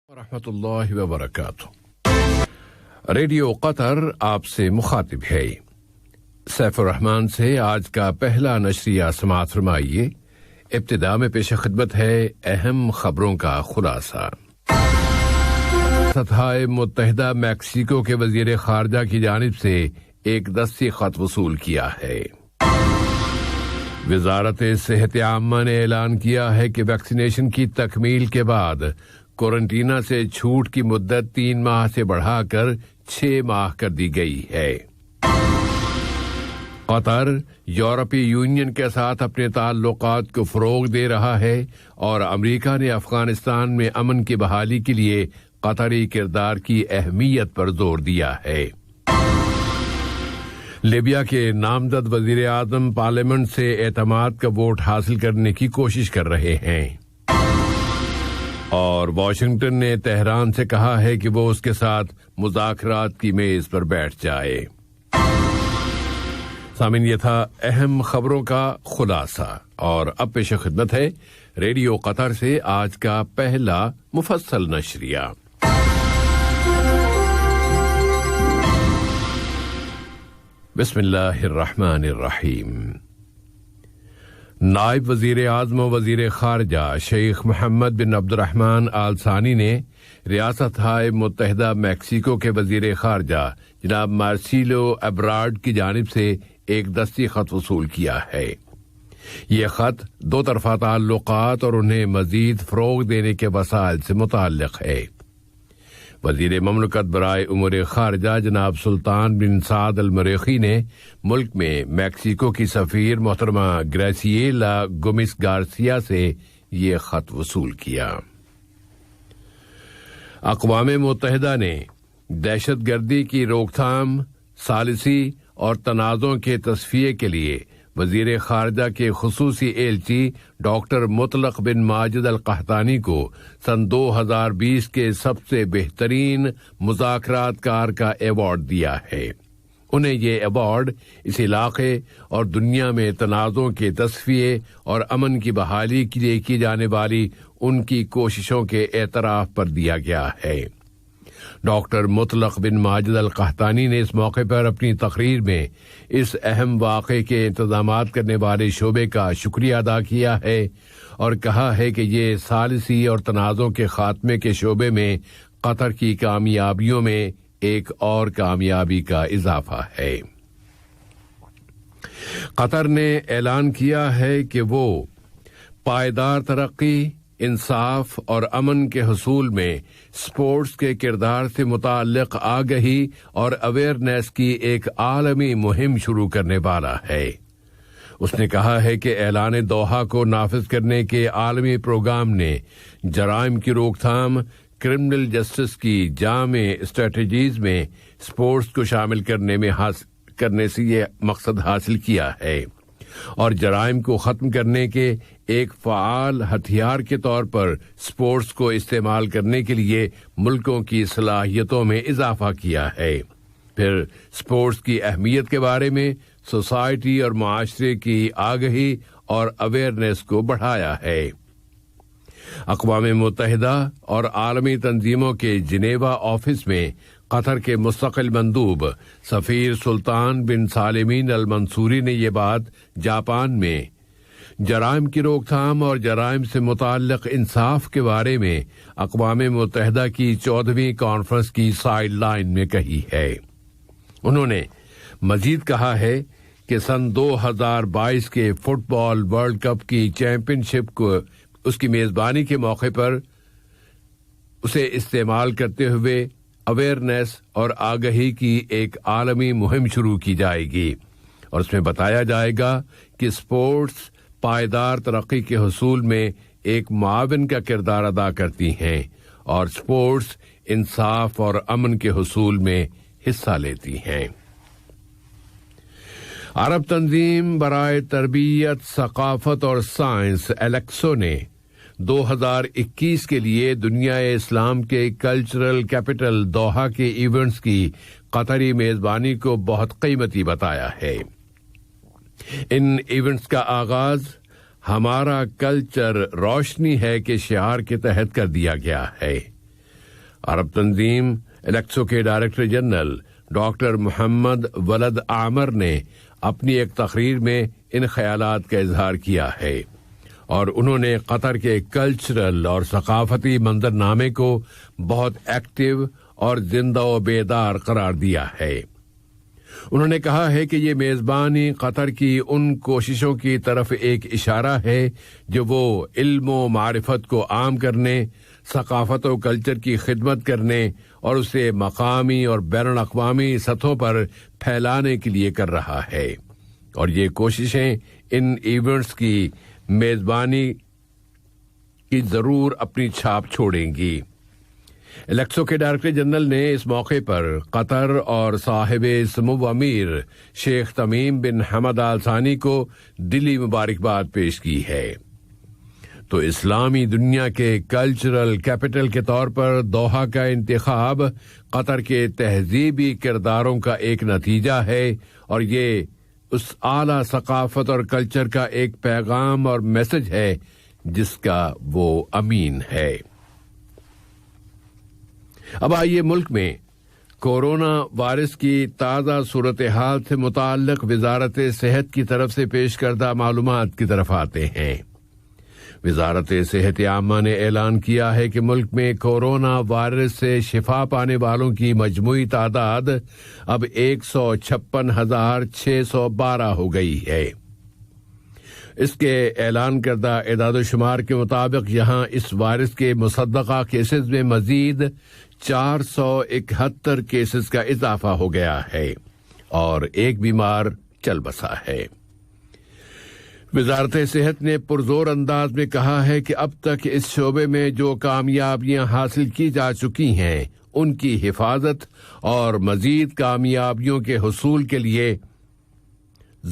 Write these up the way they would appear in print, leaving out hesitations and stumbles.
ورحمۃ اللہ وبرکاتہ۔ ریڈیو قطر آپ سے مخاطب ہے۔ سیف الرحمان سے آج کا پہلا نشریہ سماعت فرمائیے۔ ابتدا میں پیش خدمت ہے اہم خبروں کا خلاصہ۔ ستائے متحدہ میکسیکو کے وزیر خارجہ کی جانب سے ایک دستی خط وصول کیا ہے۔ وزارت صحت عامہ نے اعلان کیا ہے کہ ویکسینیشن کی تکمیل کے بعد کوارنٹینا سے چھوٹ کی مدت 3 ماہ سے بڑھا کر 6 ماہ کر دی گئی ہے۔ قطر یورپی یونین کے ساتھ اپنے تعلقات کو فروغ دے رہا ہے اور امریکہ نے افغانستان میں امن کی بحالی کے لیے قطری کردار کی اہمیت پر زور دیا ہے۔ لیبیا کے نامزد وزیر اعظم پارلیمنٹ سے اعتماد کا ووٹ حاصل کرنے کی کوشش کر رہے ہیں، اور واشنگٹن نے تہران سے کہا ہے کہ وہ اس کے ساتھ مذاکرات کی میز پر بیٹھ جائے۔ سامعین، یہ تھا اہم خبروں کا خلاصہ، اور اب پیش خدمت ہے ریڈیو قطر سے آج کا پہلا مفصل نشریہ۔ بسم اللہ الرحمن الرحیم۔ نائب وزیر اعظم و وزیر خارجہ شیخ محمد بن عبد الرحمن آل ثانی نے ریاستہائے متحدہ میکسیکو کے وزیر خارجہ جناب مارسیلو ایبراڈ کی جانب سے ایک دستی خط وصول کیا ہے۔ یہ خط دو طرفہ تعلقات اور انہیں مزید فروغ دینے کے وسائل سے متعلق ہے۔ وزیر مملکت برائے امور خارجہ جناب سلطان بن سعد المریخی نے ملک میں میکسیکو کی سفیر محترمہ گریسیلا گومز گارسیا سے یہ خط وصول کیا۔ اقوام متحدہ نے دہشت گردی کی روک تھام، ثالثی اور تنازع کے تصفیے کے لیے وزیر خارجہ کے خصوصی ایلچی ڈاکٹر مطلق بن ماجد القحطانی کو سن 2020 کے سب سے بہترین مذاکرات کار کا ایوارڈ دیا ہے۔ انہیں یہ ایوارڈ اس علاقے اور دنیا میں تنازع کے تصفیے اور امن کی بحالی کے لیے کی جانے والی ان کی کوششوں کے اعتراف پر دیا گیا ہے۔ ڈاکٹر مطلق بن ماجد القحطانی نے اس موقع پر اپنی تقریر میں اس اہم واقعے کے انتظامات کرنے والے شعبے کا شکریہ ادا کیا ہے اور کہا ہے کہ یہ ثالثی اور تنازع کے خاتمے کے شعبے میں قطر کی کامیابیوں میں ایک اور کامیابی کا اضافہ ہے۔ قطر نے اعلان کیا ہے کہ وہ پائیدار ترقی، انصاف اور امن کے حصول میں سپورٹس کے کردار سے متعلق آگہی اور اویئرنیس کی ایک عالمی مہم شروع کرنے والا ہے۔ اس نے کہا ہے کہ اعلان دوحہ کو نافذ کرنے کے عالمی پروگرام نے جرائم کی روک تھام، کرمنل جسٹس کی جامع اسٹریٹجیز میں سپورٹس کو شامل کرنے سے یہ مقصد حاصل کیا ہے اور جرائم کو ختم کرنے کے ایک فعال ہتھیار کے طور پر سپورٹس کو استعمال کرنے کے لیے ملکوں کی صلاحیتوں میں اضافہ کیا ہے۔ پھر سپورٹس کی اہمیت کے بارے میں سوسائٹی اور معاشرے کی آگہی اور اویئرنیس کو بڑھایا ہے۔ اقوام متحدہ اور عالمی تنظیموں کے جنیوا آفس میں قطر کے مستقل مندوب سفیر سلطان بن سالمین المنصوری نے یہ بات جاپان میں جرائم کی روک تھام اور جرائم سے متعلق انصاف کے بارے میں اقوام متحدہ کی 14ویں کانفرنس کی سائیڈ لائن میں کہی ہے۔ انہوں نے مزید کہا ہے کہ سن 2022 کے فٹ بال ورلڈ کپ کی چیمپئن شپ کو اس کی میزبانی کے موقع پر اسے استعمال کرتے ہوئے اویئرنیس اور آگہی کی ایک عالمی مہم شروع کی جائے گی، اور اس میں بتایا جائے گا کہ سپورٹس پائیدار ترقی کے حصول میں ایک معاون کا کردار ادا کرتی ہیں اور سپورٹس انصاف اور امن کے حصول میں حصہ لیتی ہیں۔ عرب تنظیم برائے تربیت، ثقافت اور سائنس الیکسو نے 2021 کے لیے دنیا اسلام کے کلچرل کیپٹل دوحہ کے ایونٹس کی قطری میزبانی کو بہت قیمتی بتایا ہے۔ ان ایونٹس کا آغاز ہمارا کلچر روشنی ہے کے شعار کے تحت کر دیا گیا ہے۔ عرب تنظیم الیکسو کے ڈائریکٹر جنرل ڈاکٹر محمد ولد عامر نے اپنی ایک تقریر میں ان خیالات کا اظہار کیا ہے اور انہوں نے قطر کے کلچرل اور ثقافتی منظرنامے کو بہت ایکٹیو اور زندہ و بیدار قرار دیا ہے۔ انہوں نے کہا ہے کہ یہ میزبانی قطر کی ان کوششوں کی طرف ایک اشارہ ہے جو وہ علم و معرفت کو عام کرنے، ثقافت و کلچر کی خدمت کرنے اور اسے مقامی اور بین الاقوامی سطحوں پر پھیلانے کے لیے کر رہا ہے، اور یہ کوششیں ان ایونٹس کی میزبانی کی ضرور اپنی چھاپ چھوڑیں گی۔ الیکسو کے ڈائریکٹر جنرل نے اس موقع پر قطر اور صاحب سمو امیر شیخ تمیم بن حمد آل ثانی کو دلی مبارکباد پیش کی ہے۔ تو اسلامی دنیا کے کلچرل کیپٹل کے طور پر دوحہ کا انتخاب قطر کے تہذیبی کرداروں کا ایک نتیجہ ہے، اور یہ اس اعلیٰ ثقافت اور کلچر کا ایک پیغام اور میسج ہے جس کا وہ امین ہے۔ اب آئیے ملک میں کورونا وائرس کی تازہ صورتحال سے متعلق وزارت صحت کی طرف سے پیش کردہ معلومات کی طرف آتے ہیں۔ وزارت صحت عامہ نے اعلان کیا ہے کہ ملک میں کورونا وائرس سے شفا پانے والوں کی مجموعی تعداد اب 156,612 ہو گئی ہے۔ اس کے اعلان کردہ اعداد و شمار کے مطابق یہاں اس وائرس کے مصدقہ کیسز میں مزید 471 کیسز کا اضافہ ہو گیا ہے اور ایک بیمار چل بسا ہے۔ وزارت صحت نے پرزور انداز میں کہا ہے کہ اب تک اس شعبے میں جو کامیابیاں حاصل کی جا چکی ہیں ان کی حفاظت اور مزید کامیابیوں کے حصول کے لیے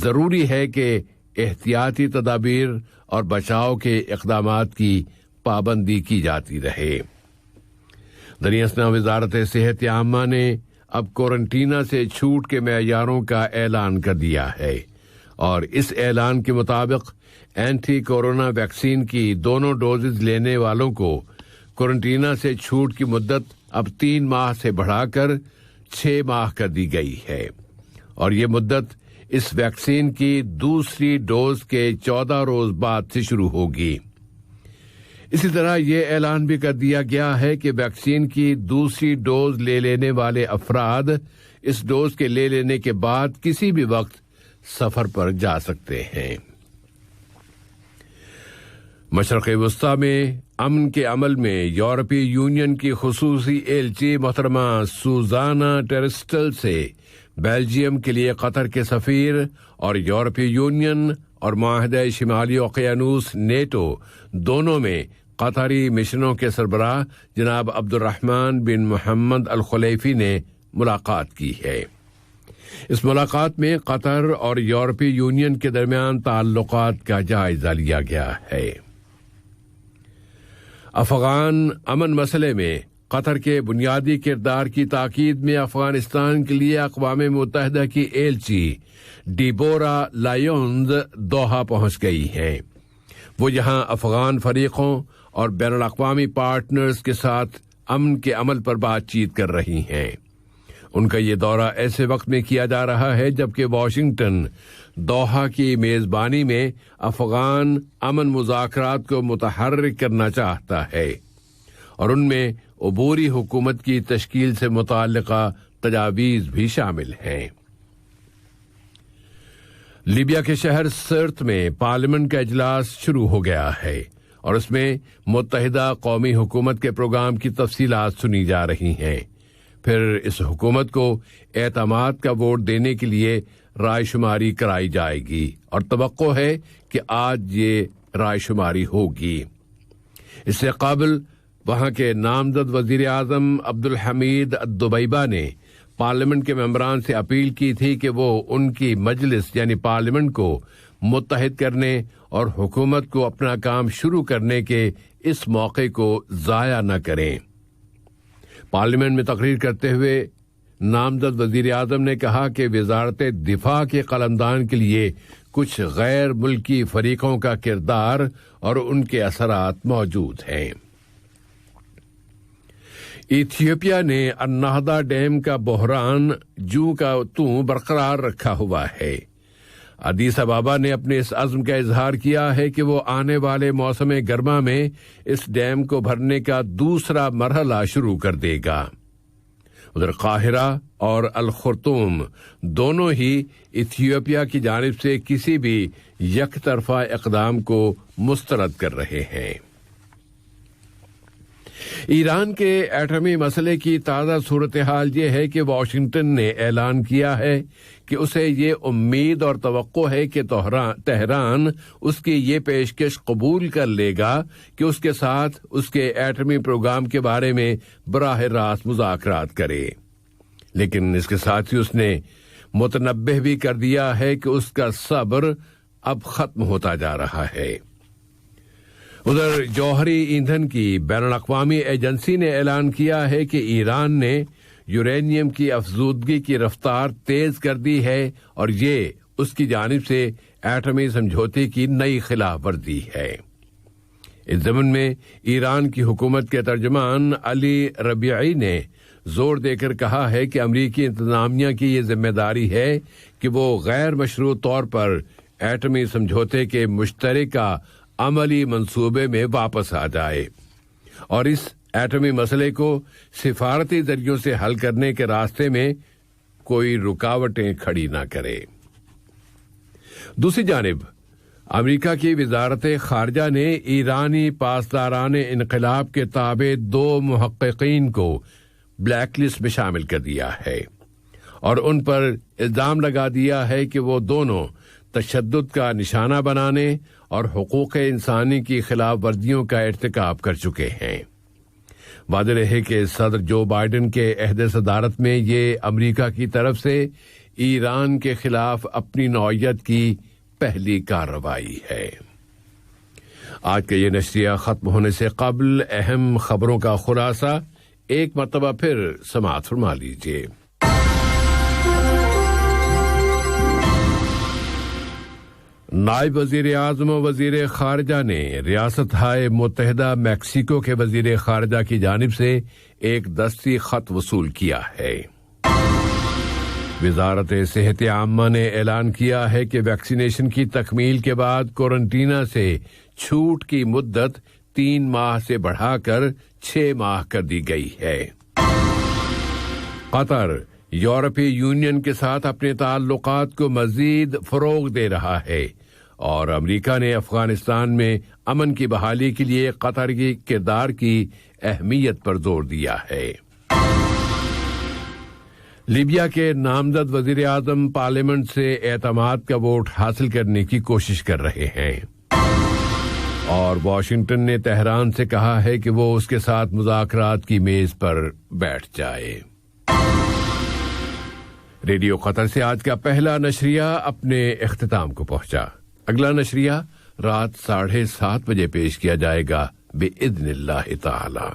ضروری ہے کہ احتیاطی تدابیر اور بچاؤ کے اقدامات کی پابندی کی جاتی رہے۔ دریاسنا وزارت صحت عامہ نے اب کوارنٹینا سے چھوٹ کے معیاروں کا اعلان کر دیا ہے، اور اس اعلان کے مطابق اینٹی کورونا ویکسین کی دونوں ڈوزز لینے والوں کو کوارنٹینا سے چھوٹ کی مدت اب 3 ماہ سے بڑھا کر 6 ماہ کر دی گئی ہے، اور یہ مدت اس ویکسین کی دوسری ڈوز کے 14 روز بعد سے شروع ہوگی۔ اسی طرح یہ اعلان بھی کر دیا گیا ہے کہ ویکسین کی دوسری ڈوز لے لینے والے افراد اس ڈوز کے لے لینے کے بعد کسی بھی وقت سفر پر جا سکتے ہیں۔ مشرق وسطی میں امن کے عمل میں یورپی یونین کی خصوصی ایلچی محترمہ سوزانا ٹیرسٹل سے بیلجیم کے لیے قطر کے سفیر اور یورپی یونین اور معاہدہ شمالی اوقیانوس نیٹو دونوں میں قطری مشنوں کے سربراہ جناب عبد الرحمن بن محمد الخلیفی نے ملاقات کی ہے۔ اس ملاقات میں قطر اور یورپی یونین کے درمیان تعلقات کا جائزہ لیا گیا ہے۔ افغان امن مسئلے میں قطر کے بنیادی کردار کی تاکید میں افغانستان کے لیے اقوام متحدہ کی ایلچی ڈیبورا لائونز دوحہ پہنچ گئی ہیں۔ وہ یہاں افغان فریقوں اور بین الاقوامی پارٹنرز کے ساتھ امن کے عمل پر بات چیت کر رہی ہیں۔ ان کا یہ دورہ ایسے وقت میں کیا جا رہا ہے جبکہ واشنگٹن دوحہ کی میزبانی میں افغان امن مذاکرات کو متحرک کرنا چاہتا ہے، اور ان میں عبوری حکومت کی تشکیل سے متعلقہ تجاویز بھی شامل ہیں۔ لیبیا کے شہر سرت میں پارلیمنٹ کا اجلاس شروع ہو گیا ہے، اور اس میں متحدہ قومی حکومت کے پروگرام کی تفصیلات سنی جا رہی ہیں۔ پھر اس حکومت کو اعتماد کا ووٹ دینے کے لیے رائے شماری کرائی جائے گی، اور توقع ہے کہ آج یہ رائے شماری ہوگی۔ اس سے قبل وہاں کے نامزد وزیر اعظم عبدالحمید الدبیبہ نے پارلیمنٹ کے ممبران سے اپیل کی تھی کہ وہ ان کی مجلس یعنی پارلیمنٹ کو متحد کرنے اور حکومت کو اپنا کام شروع کرنے کے اس موقع کو ضائع نہ کریں۔ پارلیمنٹ میں تقریر کرتے ہوئے نامزد وزیر اعظم نے کہا کہ وزارت دفاع کے قلمدان کے لیے کچھ غیر ملکی فریقوں کا کردار اور ان کے اثرات موجود ہیں۔ ایتھیوپیا نے النہدہ ڈیم کا بحران جوں کا توں برقرار رکھا ہوا ہے۔ ادیس ابابا نے اپنے اس عزم کا اظہار کیا ہے کہ وہ آنے والے موسم گرما میں اس ڈیم کو بھرنے کا دوسرا مرحلہ شروع کر دے گا۔ ادھر قاہرہ اور الخرطوم دونوں ہی ایتھیوپیا کی جانب سے کسی بھی یک طرفہ اقدام کو مسترد کر رہے ہیں۔ ایران کے ایٹمی مسئلے کی تازہ صورتحال یہ ہے کہ واشنگٹن نے اعلان کیا ہے کہ اسے یہ امید اور توقع ہے کہ تہران اس کی یہ پیشکش قبول کر لے گا کہ اس کے ساتھ اس کے ایٹمی پروگرام کے بارے میں براہ راست مذاکرات کرے، لیکن اس کے ساتھ ہی اس نے متنبہ بھی کر دیا ہے کہ اس کا صبر اب ختم ہوتا جا رہا ہے۔ ادھر جوہری ایندھن کی بین الاقوامی ایجنسی نے اعلان کیا ہے کہ ایران نے یورینیم کی افزودگی کی رفتار تیز کر دی ہے اور یہ اس کی جانب سے ایٹمی سمجھوتے کی نئی خلاف ورزی ہے۔ اس ضمن میں ایران کی حکومت کے ترجمان علی ربیعی نے زور دے کر کہا ہے کہ امریکی انتظامیہ کی یہ ذمہ داری ہے کہ وہ غیر مشروط طور پر ایٹمی سمجھوتے کے مشترکہ عملی منصوبے میں واپس آ جائے اور اس ایٹمی مسئلے کو سفارتی ذریعوں سے حل کرنے کے راستے میں کوئی رکاوٹیں کھڑی نہ کرے۔ دوسری جانب امریکہ کی وزارت خارجہ نے ایرانی پاسداران انقلاب کے تابع 2 محققین کو بلیک لسٹ میں شامل کر دیا ہے اور ان پر الزام لگا دیا ہے کہ وہ دونوں تشدد کا نشانہ بنانے اور حقوق انسانی کی خلاف ورزیوں کا ارتکاب کر چکے ہیں۔ واضح ہے کہ صدر جو بائیڈن کے عہد صدارت میں یہ امریکہ کی طرف سے ایران کے خلاف اپنی نوعیت کی پہلی کارروائی ہے۔ آج کا یہ نشریہ ختم ہونے سے قبل اہم خبروں کا خلاصہ ایک مرتبہ پھر سماعت فرما لیجیے۔ نائب وزیر اعظم و وزیر خارجہ نے ریاستہائے متحدہ میکسیکو کے وزیر خارجہ کی جانب سے ایک دستی خط وصول کیا ہے۔ وزارت صحت عامہ نے اعلان کیا ہے کہ ویکسینیشن کی تکمیل کے بعد کوارنٹینا سے چھوٹ کی مدت 3 ماہ سے بڑھا کر 6 ماہ کر دی گئی ہے۔ قطر یورپی یونین کے ساتھ اپنے تعلقات کو مزید فروغ دے رہا ہے اور امریکہ نے افغانستان میں امن کی بحالی کے لیے قطر کے کردار کی اہمیت پر زور دیا ہے۔ لیبیا کے نامزد وزیر اعظم پارلیمنٹ سے اعتماد کا ووٹ حاصل کرنے کی کوشش کر رہے ہیں اور واشنگٹن نے تہران سے کہا ہے کہ وہ اس کے ساتھ مذاکرات کی میز پر بیٹھ جائے۔ ریڈیو قطر سے آج کا پہلا نشریہ اپنے اختتام کو پہنچا۔ اگلا نشریہ رات 7:30 بجے پیش کیا جائے گا بإذن اللہ تعالی۔